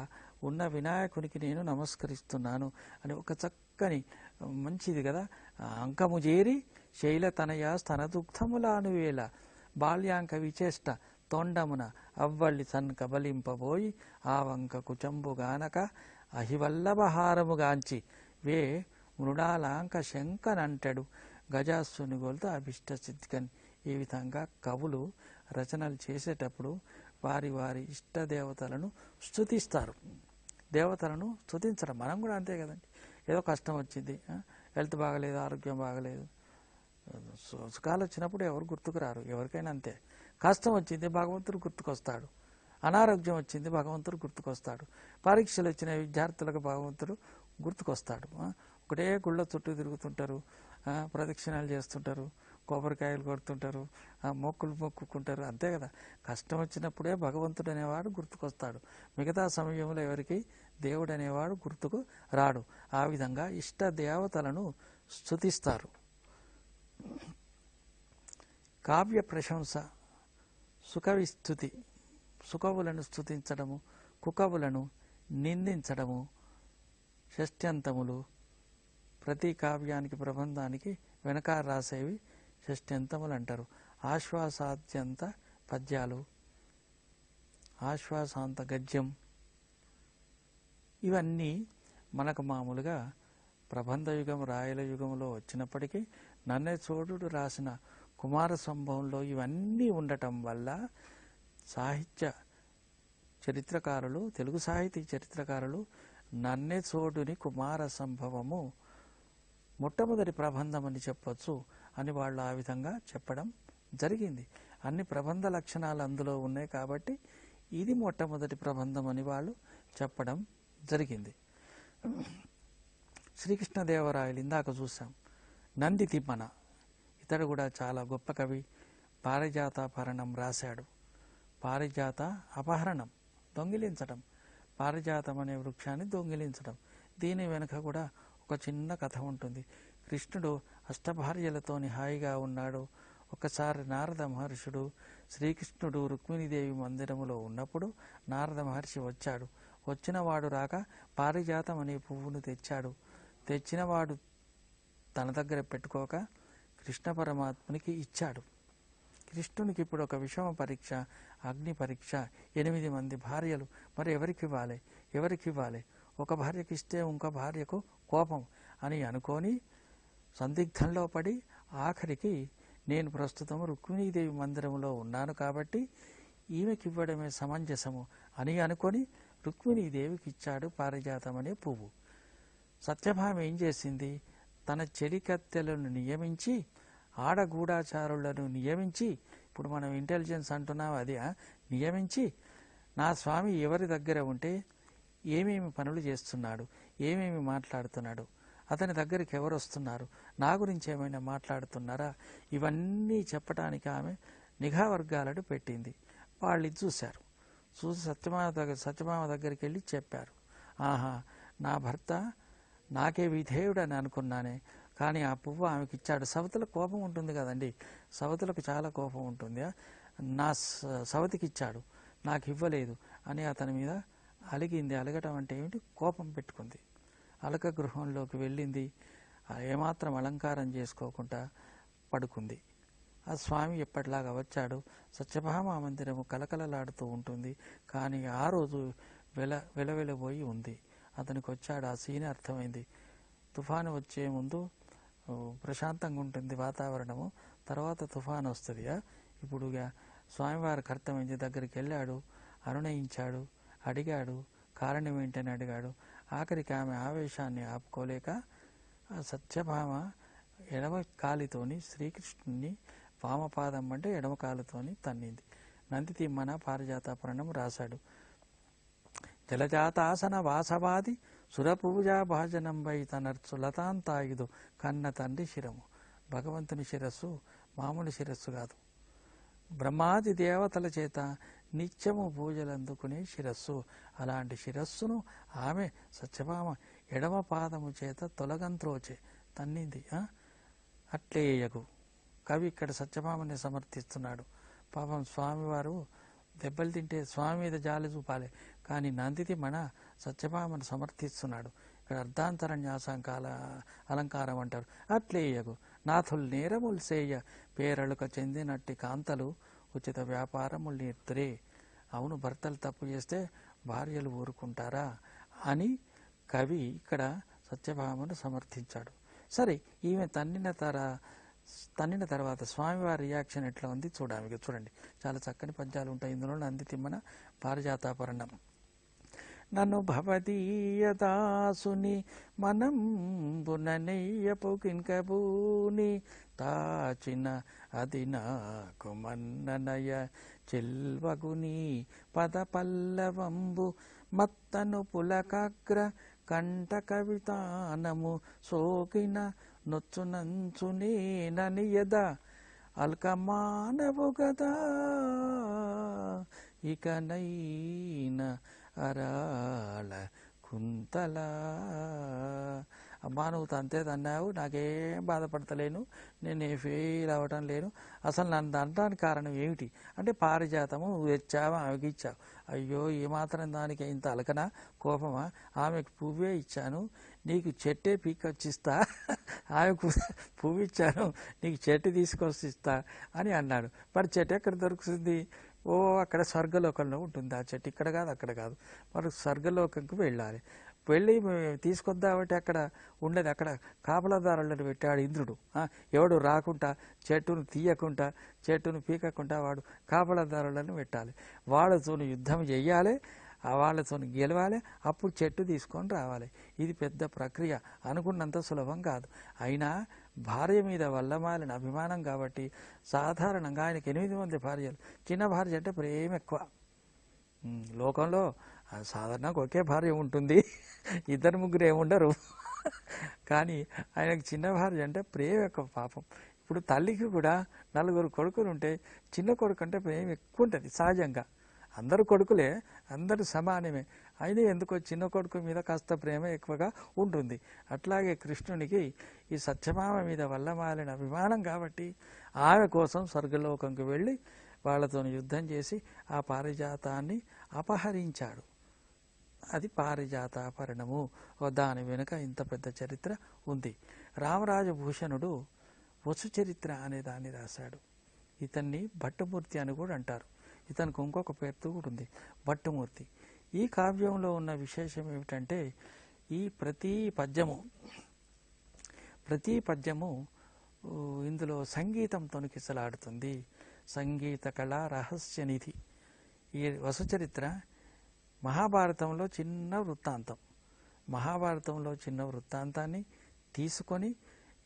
S1: ఉన్న వినాయకునికి నేను నమస్కరిస్తున్నాను అని ఒక చక్కని, మంచిది కదా. అంకము చేరి శైలతనయ స్తనదుగ్ధములానువేళ బాల్యాంక విచేష్ట తొండమున అవ్వళ్ళి కబలింపబోయి ఆ వంక కుచంబుగానక అహివల్లభహారముగాంచి వే మృడాలాంక శంకనంటెడు గజాస్సునుగోలుతో అభిష్ట సిద్ధికని. ఈ విధంగా కవులు రచనలు చేసేటప్పుడు వారి వారి ఇష్ట దేవతలను స్తుతిస్తారు. దేవతలను స్తుతించడం మనం కూడా అంతే కదండి. ఏదో కష్టం వచ్చింది, హెల్త్ బాగలేదు, ఆరోగ్యం బాగలేదు, సుఖాలు వచ్చినప్పుడు ఎవరు గుర్తుకు రారు. ఎవరికైనా అంతే. కష్టం వచ్చింది, భగవంతుడు గుర్తుకొస్తాడు. అనారోగ్యం వచ్చింది, భగవంతుడు గుర్తుకొస్తాడు. పరీక్షలు వచ్చిన విద్యార్థులకు భగవంతుడు గుర్తుకొస్తాడు. ఒకటే గుళ్ళ చుట్టూ తిరుగుతుంటారు, ప్రదక్షిణాలు చేస్తుంటారు, కొబ్బరికాయలు కొడుతుంటారు, మొక్కులు మొక్కుకుంటారు, అంతే కదా. కష్టం వచ్చినప్పుడే భగవంతుడు అనేవాడు గుర్తుకొస్తాడు. మిగతా సమయంలో ఎవరికి దేవుడు అనేవాడు గుర్తుకు రాడు. ఆ విధంగా ఇష్ట దేవతలను స్తుతిస్తారు. కావ్య ప్రశంస, సుకవిస్తుతి, సుకవులను స్తుతించడము, కుకవులను నిందించడము, షష్ట్యంతములు. ప్రతి కావ్యానికి, ప్రబంధానికి వెనక రాసేవి షష్ట్యంతములు అంటారు. ఆశ్వాసాద్యంత పద్యాలు, ఆశ్వాసాంత గద్యం, ఇవన్నీ మనకు మామూలుగా ప్రబంధ యుగం, రాయల యుగంలో వచ్చినప్పటికీ నన్నెచోడుడు రాసిన కుమార సంభవంలో ఇవన్నీ ఉండటం వల్ల సాహిత్య చరిత్రకారులు, తెలుగు సాహితీ చరిత్రకారులు నన్నెచోడుని కుమార సంభవము మొట్టమొదటి ప్రబంధం అని చెప్పొచ్చు అని వాళ్ళు ఆ విధంగా చెప్పడం జరిగింది. అన్ని ప్రబంధ లక్షణాలు అందులో ఉన్నాయి కాబట్టి ఇది మొట్టమొదటి ప్రబంధం అని వాళ్ళు చెప్పడం జరిగింది. శ్రీకృష్ణదేవరాయలు ఇందాక చూసాం. నంది తిమ్మన, ఇతడు కూడా చాలా గొప్ప కవి. పారిజాతాపహరణం రాశాడు. పారిజాత అపహరణం, దొంగిలించడం. పారిజాతం అనే వృక్షాన్ని దొంగిలించడం. దీని వెనుక కూడా ఒక చిన్న కథ ఉంటుంది. కృష్ణుడు అష్టభార్యలతోని హాయిగా ఉన్నాడు. ఒకసారి నారద మహర్షుడు శ్రీకృష్ణుడు రుక్మిణీదేవి మందిరములో ఉన్నప్పుడు నారద మహర్షి వచ్చాడు. వచ్చినవాడు రాక పారిజాతం అనే పువ్వును తెచ్చాడు. తెచ్చినవాడు తన దగ్గర పెట్టుకోక కృష్ణ పరమాత్మునికి ఇచ్చాడు. కృష్ణునికి ఇప్పుడు ఒక విషమ పరీక్ష, అగ్ని పరీక్ష. 8 మంది భార్యలు, మరి ఎవరికి ఇవ్వాలి? ఒక భార్యకి ఇస్తే ఇంకో భార్యకు కోపం అని అనుకొని సందిగ్ధంలో పడి ఆఖరికి నేను ప్రస్తుతం రుక్మిణీదేవి మందిరంలో ఉన్నాను కాబట్టి ఈమెకి ఇవ్వడమే సమంజసము అని అనుకొని రుక్మిణీదేవికి ఇచ్చాడు పారిజాతం అనే పువ్వు. సత్యభామ ఏం చేసింది? తన చెలికత్తెలను నియమించి, ఆడగూఢాచారులను నియమించి, ఇప్పుడు మనం ఇంటెలిజెన్స్ అంటున్నాం, అది నియమించి, నా స్వామి ఎవరి దగ్గర ఉంటే ఏమేమి పనులు చేస్తున్నాడు, ఏమేమి మాట్లాడుతున్నాడు, అతని దగ్గరికి ఎవరు వస్తున్నారు, నా గురించి ఏమైనా మాట్లాడుతున్నారా, ఇవన్నీ చెప్పడానికి ఆమె నిఘా వర్గాలను పెట్టింది. వాళ్ళు చూశారు. చూసి సత్యభామ దగ్గరికి వెళ్ళి చెప్పారు, ఆహా, నా భర్త నాకే విధేయుడని అనుకున్నానే, కానీ ఆ పువ్వు ఆమెకి ఇచ్చాడు. సవతులకు కోపం ఉంటుంది కదండి, సవతులకు చాలా కోపం ఉంటుంది. నా సవతికి ఇచ్చాడు, నాకు ఇవ్వలేదు అని అతని మీద అలిగింది. అలగటం అంటే ఏమిటి? కోపం పెట్టుకుంది. అలక గృహంలోకి వెళ్ళింది. ఏమాత్రం అలంకారం చేసుకోకుండా పడుకుంది. ఆ స్వామి ఎప్పటిలాగా వచ్చాడు. సత్యభామ మందిరము కలకలలాడుతూ ఉంటుంది. కానీ ఆ రోజు వెలవెలబోయి ఉంది. అతనికి వచ్చాడు. ఆ సీన్ అర్థమైంది. తుఫాను వచ్చే ముందు ప్రశాంతంగా ఉంటుంది వాతావరణము, తర్వాత తుఫాను వస్తుంది. ఇప్పుడు స్వామివారికి అర్థమైంది. దగ్గరికి వెళ్ళాడు, అనునయించాడు, అడిగాడు, కారణం ఏంటని అడిగాడు. ఆఖరికి ఆమె ఆవేశాన్ని ఆపుకోలేక సత్యభామ ఎడమ కాలితోని శ్రీకృష్ణుని వామపాదం అంటే ఎడమ కాలుతోని తన్నింది. నందితిమ్మన పారిజాతాపరణం రాశాడు. జలజాతాసన వాసవాది సురపూజా భాజనంబై తనర్చు లతాంతాయుధు కన్న తండ్రి శిరము. భగవంతుని శిరస్సు మామూలు శిరస్సు కాదు. బ్రహ్మాది దేవతల చేత నిత్యము పూజలు అందుకునే శిరస్సు. అలాంటి శిరస్సును ఆమె సత్యభామ ఎడమ పాదము చేత తొలగంత్రోచే తన్నింది. అట్లేయగు కవి ఇక్కడ సత్యభామని సమర్థిస్తున్నాడు. పాపం స్వామివారు దెబ్బలు తింటే స్వామి మీద జాలి చూపాలి, కానీ నందితిమ్మన సత్యభామను సమర్థిస్తున్నాడు. ఇక్కడ అర్ధాంతరన్యాసంకాల అలంకారం అంటారు. అట్లేయగు నాథుల్ నేరముల్ సేయ పేరళుక చెందినట్టి కాంతలు ఉచిత వ్యాపారములు నేర్తురే. అవును, భర్తలు తప్పు చేస్తే భార్యలు ఊరుకుంటారా అని కవి ఇక్కడ సత్యభామను సమర్థించాడు. సరే, ఈమె తన్నిన తర్వాత స్వామివారి రియాక్షన్ ఎట్లా ఉంది చూడండి. చాలా చక్కని పద్యాలు ఉంటాయి ఇందులో. నందితిమ్మన పారిజాతాపరణం. నన్ను భవదీయదాసుని మనంబుననెయ్యపు కింకబూని తాచిన అది నాకు మన్ననయ చెల్వగుని పద పల్లవంబు మత్తను పులకాగ్ర కంఠ కవితానము సోకిన నొచ్చునంచునేననియద అల్కమానవు గదా ఇకనైన అరాళ కుంతల. అమ్మా, నువ్వు తంతే తన్నావు, నాకేం బాధపడతలేను, నేను ఫెయిల్ అవ్వటం లేను. అసలు నన్ను అనడానికి కారణం ఏమిటి అంటే పారిజాతము నువ్వు తెచ్చావా, ఆమెకి ఇచ్చావు. అయ్యో, ఏమాత్రం దానికి ఇంత అలకనా, కోపమా? ఆమెకు పువ్వే ఇచ్చాను, నీకు చెట్టే పీకొచ్చిస్తా. ఆమెకు పువ్వు ఇచ్చాను, నీకు చెట్టు తీసుకొచ్చి ఇస్తా అని అన్నాడు. మరి చెట్టు ఎక్కడ దొరుకుతుంది? ఓ, అక్కడ స్వర్గలోకంలో ఉంటుంది ఆ చెట్టు, ఇక్కడ కాదు అక్కడ కాదు. మరి స్వర్గలోకంకి వెళ్ళాలి. వెళ్ళి తీసుకొద్దామంటే అక్కడ ఉండేది. అక్కడ కాపలాదారులను పెట్టాడు ఇంద్రుడు. ఎవడు రాకుండా, చెట్టును తీయకుండా, చెట్టును పీకకుండా వాడు కాపలాదారులను పెట్టాలి. వాళ్ళతో యుద్ధం చెయ్యాలి, వాళ్ళతో గెలవాలి, అప్పుడు చెట్టు తీసుకొని రావాలి. ఇది పెద్ద ప్రక్రియ, అనుకున్నంత సులభం కాదు. అయినా భార్య మీద వల్లమాలిన అభిమానం కాబట్టి సాధారణంగా ఆయనకి 8 మంది భార్యలు. చిన్న భార్య అంటే ప్రేమ ఎక్కువ. లోకంలో సాధారణంగా ఒకే భార్య ఉంటుంది, 2-3 ఏముండరు. కానీ ఆయనకు చిన్న భార్య అంటే ప్రేమ ఎక్కువ. పాపం, ఇప్పుడు తల్లికి కూడా 4 కొడుకులు ఉంటే చిన్న కొడుకు అంటే ప్రేమ ఎక్కువ ఉంటుంది సహజంగా. అందరు కొడుకులే, అందరు సమానమే. అయినా ఎందుకో చిన్న కొడుకు మీద కాస్త ప్రేమ ఎక్కువగా ఉంటుంది. అట్లాగే కృష్ణునికి ఈ సత్యభామ మీద వల్లమాలిన అభిమానం కాబట్టి ఆమె కోసం స్వర్గలోకంకి వెళ్ళి వాళ్ళతో యుద్ధం చేసి ఆ పారిజాతాన్ని అపహరించాడు. అది పారిజాతాపహరణము. దాని వెనుక ఇంత పెద్ద చరిత్ర ఉంది. రామరాజభూషణుడు వసు చరిత్ర అనే దాన్ని రాశాడు. ఇతన్ని భట్టుమూర్తి అని కూడా అంటారు. ఇతనికి ఇంకొక పేరుతో కూడా ఉంది, భట్టుమూర్తి. ఈ కావ్యంలో ఉన్న విశేషం ఏమిటంటే ఈ ప్రతి పద్యము ఇందులో సంగీతంతో కిసలాడుతుంది. సంగీత కళా రహస్య నిధి. ఈ వసు చరిత్ర మహాభారతంలో చిన్న వృత్తాంతం. మహాభారతంలో చిన్న వృత్తాంతాన్ని తీసుకొని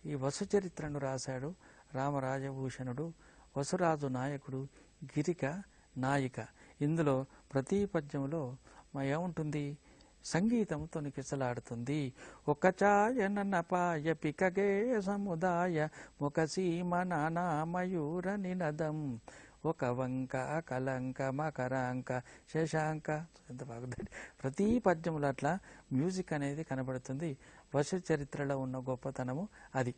S1: ఈ వసు చరిత్రను రాశాడు రామరాజభూషణుడు. వసురాజు నాయకుడు, గిరిక నాయిక. ఇందులో ప్రతి పద్యంలో ఏముంటుంది? సంగీతం తొనికిసలాడుతుంది. ఒక ఛాయనపాయ పికగే సముదాయ ముఖసీమ నానా మయూర నినదం ఒక వంక కలంక మకరాంక శశాంక. ఎంత బాగుందండి! ప్రతి పద్యంలో అట్లా మ్యూజిక్ అనేది కనబడుతుంది. వసు చరిత్రలో ఉన్న గొప్పతనము అది.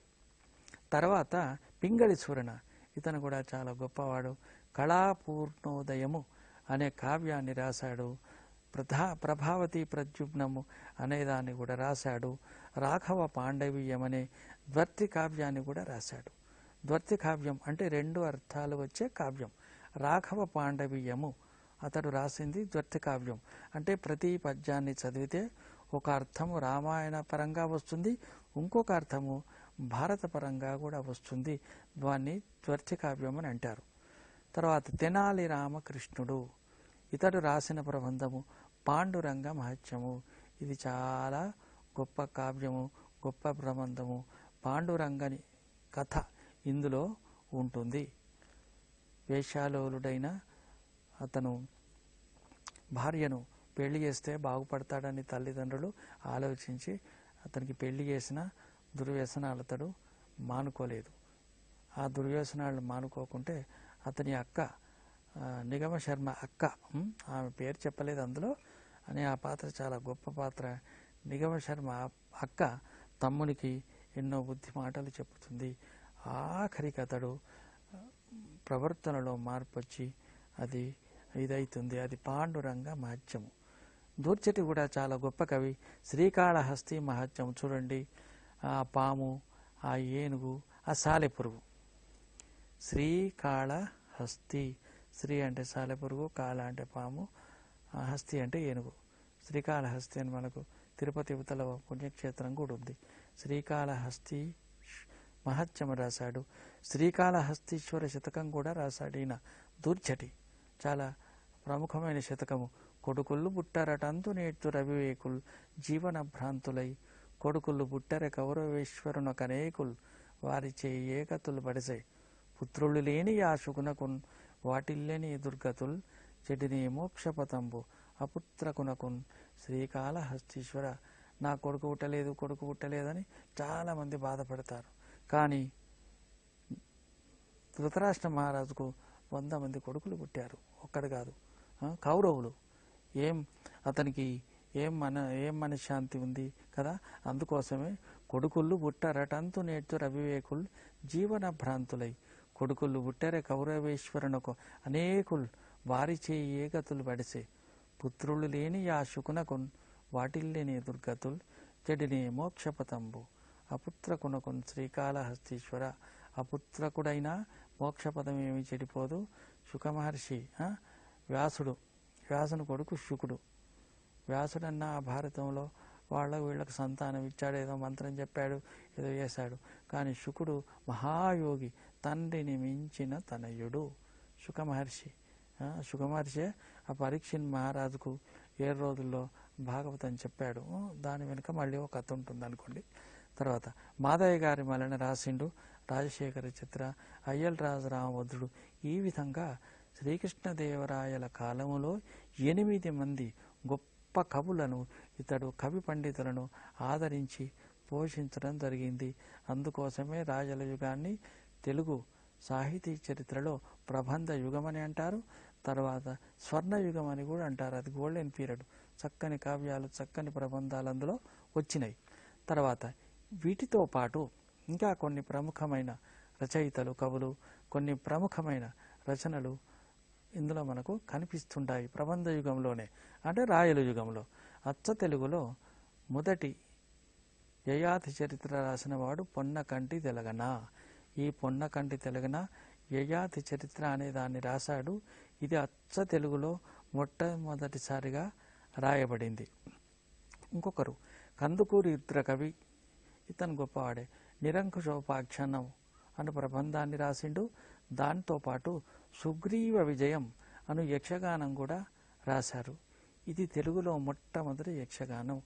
S1: తర్వాత పింగళి సూరణ, ఇతను కూడా చాలా గొప్పవాడు. కళాపూర్ణోదయము అనే కావ్యాన్ని రాశాడు. ప్రభావతి ప్రద్యుమ్నము అనేదాన్ని కూడా రాశాడు. రాఘవ పాండవీయం అనే ద్వర్తి కావ్యాన్ని కూడా రాశాడు. ద్వర్తి కావ్యం అంటే రెండు అర్థాలు వచ్చే కావ్యం. రాఘవ పాండవీయము అతడు రాసింది ద్వర్తి కావ్యం. అంటే ప్రతి పద్యాన్ని చదివితే ఒక అర్థము రామాయణ పరంగా వస్తుంది, ఇంకొక అర్థము భారత పరంగా కూడా వస్తుంది. దాన్ని ద్వర్తి కావ్యం అని అంటారు. తర్వాత తెనాలి రామకృష్ణుడు, ఇతడు రాసిన ప్రబంధము పాండురంగ మహత్యము. ఇది చాలా గొప్ప కావ్యము, గొప్ప ప్రబంధము. పాండురంగని కథ ఇందులో ఉంటుంది. వేశ్యాలోలుడైన అతను భార్యను పెళ్లి చేస్తే బాగుపడతాడని తల్లిదండ్రులు ఆలోచించి అతనికి పెళ్లి చేసిన దుర్వ్యసనాలు అతడు మానుకోలేదు. ఆ దుర్వ్యసనాలు మానుకోకుంటే అతని అక్క నిగమ శర్మ అక్క, ఆమె పేరు చెప్పలేదు అందులో, అని ఆ పాత్ర చాలా గొప్ప పాత్ర. నిగమ శర్మ అక్క తమ్మునికి ఎన్నో బుద్ధి మాటలు చెప్పుతుంది. ఆఖరికి అతడు ప్రవర్తనలో మార్పు వచ్చి అది ఇదైతుంది. అది పాండురంగ మహత్యము. దూర్చటి కూడా చాలా గొప్ప కవి. శ్రీకాళహస్తి మహత్యం చూడండి. ఆ పాము, ఆ ఏనుగు, ఆ సాలెపురుగు. శ్రీకాళహస్తి, శ్రీ అంటే సాలెపురుగు, కాళ అంటే పాము, హస్తి అంటే ఏనుగు. శ్రీకాళహస్తి అని మనకు తిరుపతి ఉతల పుణ్యక్షేత్రం కూడా ఉంది. శ్రీకాళహస్తి మహత్యము రాశాడు. శ్రీకాళహస్తీశ్వర శతకం కూడా రాశాడు ఈయన దూర్చటి. చాలా ప్రముఖమైన శతకము. కొడుకుళ్ళు బుట్టరటంతు నేర్తు రవివేకుల్ జీవన భ్రాంతులై కొడుకుళ్ళు బుట్టర కౌరవేశ్వరునకనేకుల్ వారిచే ఏకతులు పడిసే పుత్రులు లేని ఆ శుకునకున్ వాటిల్లేని దుర్గతుల్ చెడిని మోక్షపతంబు అపుత్రకునకున్. శ్రీకాళహస్తీశ్వర, నా కొడుకు పుట్టలేదని చాలామంది బాధపడతారు. కానీ ధృతరాష్ట్ర మహారాజుకు 100 మంది కొడుకులు పుట్టారు, ఒక్కడు కాదు. కౌరవులు అతనికి ఏం మనశ్శాంతి ఉంది కదా. అందుకోసమే కొడుకుళ్ళు పుట్టరటంతు నేర్చు రవివేకుల్ జీవన భ్రాంతులై కొడుకుళ్ళు పుట్టరే కౌరవేశ్వరునకు అనేకుల్ వారిచే ఏగతులు పడిసే పుత్రులు లేని ఆ శుకునకున్ వాటిల్లేని దుర్గతుల్ చెడిని మోక్షపతంబు అపుత్రకునకున్. శ్రీకాళహస్తీశ్వర, అపుత్రకుడైన మోక్షపదం ఏమి చెడిపోదు. శుకమహర్షి వ్యాసుని కొడుకు శుకుడు. వ్యాసుడన్న ఆ భారతంలో వీళ్ళకు సంతానం ఇచ్చాడు, ఏదో మంత్రం చెప్పాడు, ఏదో చేశాడు. కానీ శుకుడు మహాయోగి, తండ్రిని మించిన తనయుడు శుకమహర్షి. శుకమహర్షి ఆ పరీక్షిత్ మహారాజుకు 7 రోజుల్లో భాగవతం చెప్పాడు. దాని వెనుక మళ్ళీ ఒక కథ ఉంటుంది అనుకోండి. తర్వాత మాదయ్య గారి మలన రాసిండు రాజశేఖర చిత్ర, అయ్యల్ రాజు రామభద్రుడు. ఈ విధంగా శ్రీకృష్ణదేవరాయల కాలములో 8 మంది గొప్ప కవులను ఇతడు కవి పండితులను ఆదరించి పోషించడం జరిగింది. అందుకోసమే రాజల యుగాన్ని తెలుగు సాహితీ చరిత్రలో ప్రబంధ యుగమని అంటారు. తర్వాత స్వర్ణయుగం అని కూడా అంటారు. అది గోల్డెన్ పీరియడ్. చక్కని కావ్యాలు, చక్కని ప్రబంధాలు అందులో వచ్చినాయి. తర్వాత వీటితో పాటు ఇంకా కొన్ని ప్రముఖమైన రచయితలు, కవులు, కొన్ని ప్రముఖమైన రచనలు ఇందులో మనకు కనిపిస్తుంటాయి ప్రబంధ యుగంలోనే, అంటే రాయల యుగంలో. అచ్చ తెలుగులో మొదటి యయాతి చరిత్ర రాసిన వాడు పొన్నకంటి తెలగన. ఈ పొన్నకంటి తెలగన యయాతి చరిత్ర అనే దాన్ని రాశాడు. ఇది అచ్చ తెలుగులో మొట్టమొదటిసారిగా రాయబడింది. ఇంకొకరు కందుకూరి రుద్రకవి, ఇతను గొప్పవాడే. నిరంకుశోపాఖ్యానం అను ప్రబంధాన్ని రాసిండు. దాంతోపాటు సుగ్రీవ విజయం అను యక్షగానం కూడా రాశారు. ఇది తెలుగులో మొట్టమొదటి యక్షగానం.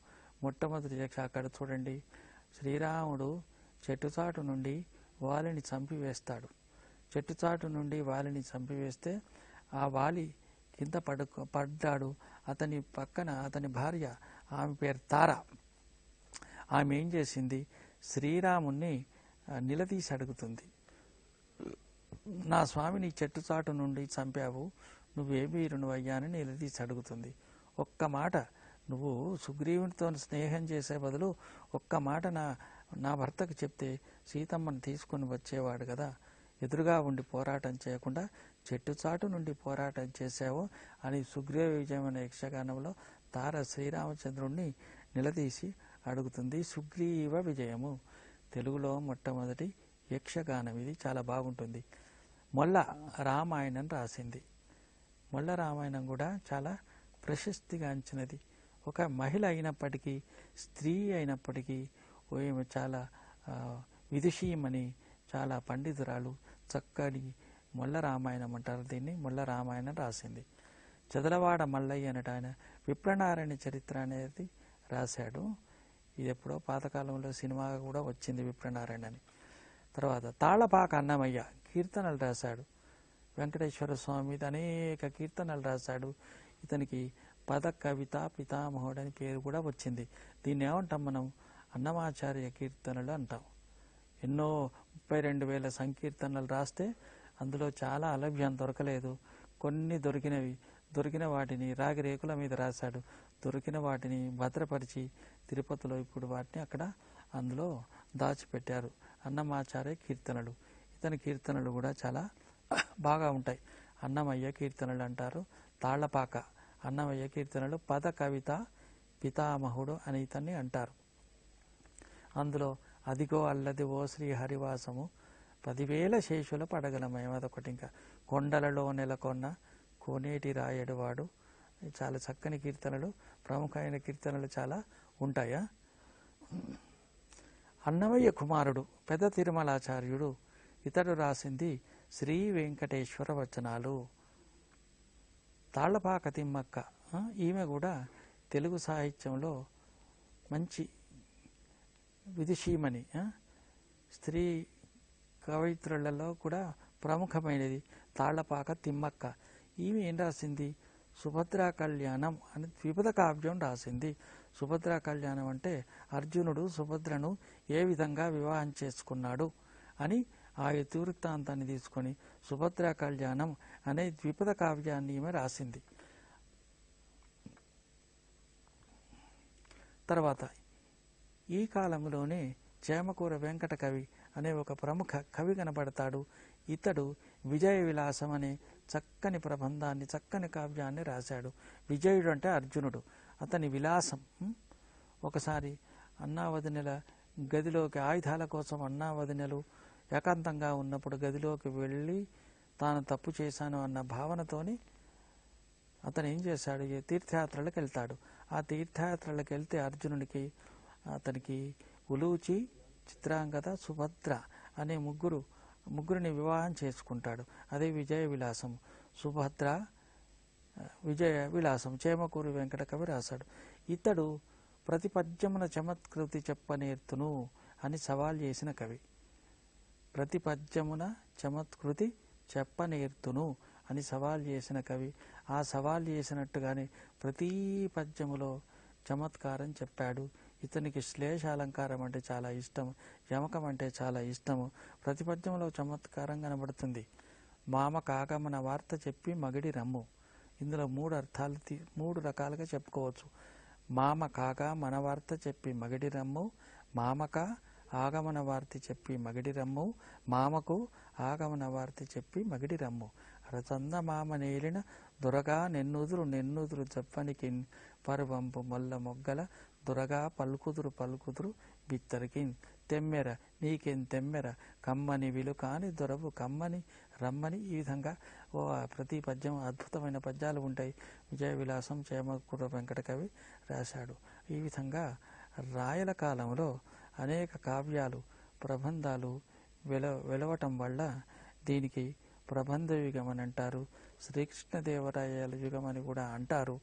S1: అక్కడ చూడండి, శ్రీరాముడు చెట్టుచాటు నుండి వాలిని చంపివేస్తాడు. చెట్టుచాటు నుండి వాలిని చంపివేస్తే ఆ వాలి కింద పడ్డాడు. అతని పక్కన అతని భార్య, ఆమె పేరు తార. ఆమె ఏం చేసింది, శ్రీరాముణ్ణి నిలదీసి అడుగుతుంది, నా స్వామిని చెట్టుచాటు నుండి చంపావు, నువ్వే వీరును అయ్యా అని నిలదీసి అడుగుతుంది. ఒక్క మాట, నువ్వు సుగ్రీవునితో స్నేహం చేసే బదులు ఒక్క మాట నా భర్తకు చెప్తే సీతమ్మను తీసుకొని వచ్చేవాడు కదా, ఎదురుగా ఉండి పోరాటం చేయకుండా చెట్టుచాటు నుండి పోరాటం చేశావు అని సుగ్రీవ విజయం అనే యక్షగానంలో తార శ్రీరామచంద్రుణ్ణి నిలదీసి అడుగుతుంది. సుగ్రీవ విజయము తెలుగులో మొట్టమొదటి యక్షగానం. ఇది చాలా బాగుంటుంది. మొల్ల రామాయణం రాసింది. మొల్ల రామాయణం కూడా చాలా ప్రశస్తిగాంచినది. ఒక మహిళ అయినప్పటికీ, స్త్రీ అయినప్పటికీ ఈమె చాలా విదుషీమని, చాలా పండితురాలు. చక్కని మొల్ల రామాయణం అంటారు దీన్ని. మొల్ల రామాయణం రాసింది. చదలవాడ మల్లయ్య అనట ఆయన విప్రనారాయణ చరిత్ర అనేది రాశాడు. ఇది ఎప్పుడో పాతకాలంలో సినిమా కూడా వచ్చింది, విప్రనారాయణ అని. తర్వాత తాళ్లపాక అన్నమయ్య కీర్తనలు రాశాడు. వెంకటేశ్వర స్వామి అనేక కీర్తనలు రాశాడు. ఇతనికి పద కవిత పితామహుడు అని పేరు కూడా వచ్చింది. దీన్ని ఏమంటాం మనం, అన్నమాచార్య కీర్తనలు అంటాం. ఎన్నో 32,000 సంకీర్తనలు రాస్తే అందులో చాలా అలభ్యం దొరకలేదు. కొన్ని దొరికిన వాటిని రాగి రేకుల మీద రాశాడు. దొరికిన వాటిని భద్రపరిచి తిరుపతిలో ఇప్పుడు వాటిని అక్కడ అందులో దాచిపెట్టారు. అన్నమాచార్య కీర్తనలు. ఇతని కీర్తనలు కూడా చాలా బాగా ఉంటాయి. అన్నమయ్య కీర్తనలు అంటారు. తాళ్లపాక అన్నమయ్య కీర్తనలు. పద కవిత పితామహుడు అని ఇతన్ని అంటారు. అందులో అదిగో అల్లది ఓ శ్రీ హరివాసము 10,000 శేషుల పడగలమయం అదొకటి. ఇంకా కొండలలో నెలకొన్న కోనేటి రాయడు వాడు. చాలా చక్కని కీర్తనలు, ప్రముఖమైన కీర్తనలు చాలా ఉంటాయా. అన్నమయ్య కుమారుడు పెద్ద తిరుమలాచార్యుడు. ఇతడు రాసింది శ్రీ వెంకటేశ్వర వచనాలు. తాళ్లపాక తిమ్మక్క, ఈమె కూడా తెలుగు సాహిత్యంలో మంచి విదుషీమణి, స్త్రీ కవయిత్రులలో కూడా ప్రముఖమైనది తాళ్లపాక తిమ్మక్క. ఈమె ఏం రాసింది, సుభద్రా కళ్యాణం అని ద్విపద కావ్యం రాసింది. సుభద్రా కళ్యాణం అంటే అర్జునుడు సుభద్రను ఏ విధంగా వివాహం చేసుకున్నాడు అని ఆ ఇతివృత్తాంతాన్ని తీసుకొని సుభద్రా కళ్యాణం అనే ద్విపద కావ్యాన్ని ఈమె రాసింది. తర్వాత ఈ కాలంలోనే చేమకూర వెంకట కవి అనే ఒక ప్రముఖ కవి కనబడతాడు. ఇతడు విజయ విలాసం అనే చక్కని ప్రబంధాన్ని, చక్కని కావ్యాన్ని రాశాడు. విజయుడు అంటే అర్జునుడు, అతని విలాసం. ఒకసారి అన్నావదినెల గదిలోకి ఆయుధాల కోసం అన్నావదినెలు ఏకాంతంగా ఉన్నప్పుడు గదిలోకి వెళ్ళి తాను తప్పు చేశాను అన్న భావనతోని అతను ఏం చేశాడు, తీర్థయాత్రలకు వెళ్తాడు. ఆ తీర్థయాత్రలకు వెళ్తే అతనికి ఉలూచి, చిత్రాంగద, సుభద్ర అనే ముగ్గురిని వివాహం చేసుకుంటాడు. అదే విజయ విలాసం. సుభద్ర విజయ విలాసం చేమకూరి వెంకట కవి రాశాడు. ఇతడు ప్రతిపద్యమున చమత్కృతి చెప్పనేర్తును అని సవాల్ చేసిన కవి. ప్రతిపద్యమున చమత్కృతి చెప్పనేర్తును అని సవాల్ చేసిన కవి. ఆ సవాల్ చేసినట్టుగానే ప్రతి పద్యములో చమత్కారం చెప్పాడు. ఇతనికి శ్లేష అలంకారం అంటే చాలా ఇష్టం, యమకం అంటే చాలా ఇష్టము. ప్రతిపద్యంలో చమత్కారం కనబడుతుంది. మామకు ఆగమన వార్త చెప్పి మగిడి రమ్ము. ఇందులో మూడు రకాలుగా చెప్పుకోవచ్చు. మామ కాగా మన వార్త చెప్పి మగిడి రమ్ము, మామక ఆగమన వార్త చెప్పి మగిడి రమ్ము, మామకు ఆగమన వార్త చెప్పి మగిడి రమ్ము. రచంద మామ నేలిన దొరగా నెన్నుదురు చెప్పనికి పరువంపు మొల్ల మొగ్గల దొరగా పలుకుదురు బిత్తరికి తెమ్మెర నీకెన్ తెమ్మెర కమ్మని విలుకాని దొరవు కమ్మని రమ్మని. ఈ విధంగా ప్రతి పద్యం అద్భుతమైన పద్యాలు ఉంటాయి. విజయ విలాసం చేమకుర్ర వెంకట కవి రాశాడు. ఈ విధంగా రాయల కాలంలో అనేక కావ్యాలు ప్రబంధాలు వెలవటం వల్ల దీనికి ప్రబంధ యుగం అని అంటారు. శ్రీకృష్ణదేవరాయల యుగం అని కూడా అంటారు.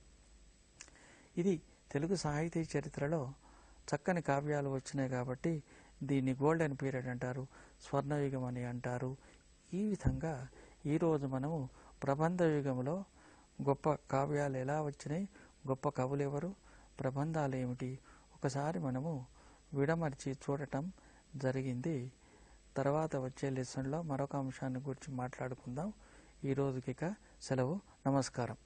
S1: ఇది తెలుగు సాహితీ చరిత్రలో చక్కని కావ్యాలు వచ్చినాయి కాబట్టి దీన్ని గోల్డెన్ పీరియడ్ అంటారు, స్వర్ణయుగం అని అంటారు. ఈ విధంగా ఈరోజు మనము ప్రబంధ యుగంలో గొప్ప కావ్యాలు ఎలా వచ్చినాయి, గొప్ప కవులు ఎవరు, ప్రబంధాలు ఏమిటి ఒకసారి మనము విడమర్చి చూడటం జరిగింది. తర్వాత వచ్చే లెసన్లో మరొక అంశాన్ని గురించి మాట్లాడుకుందాం. ఈ రోజుకి సెలవు. నమస్కారం.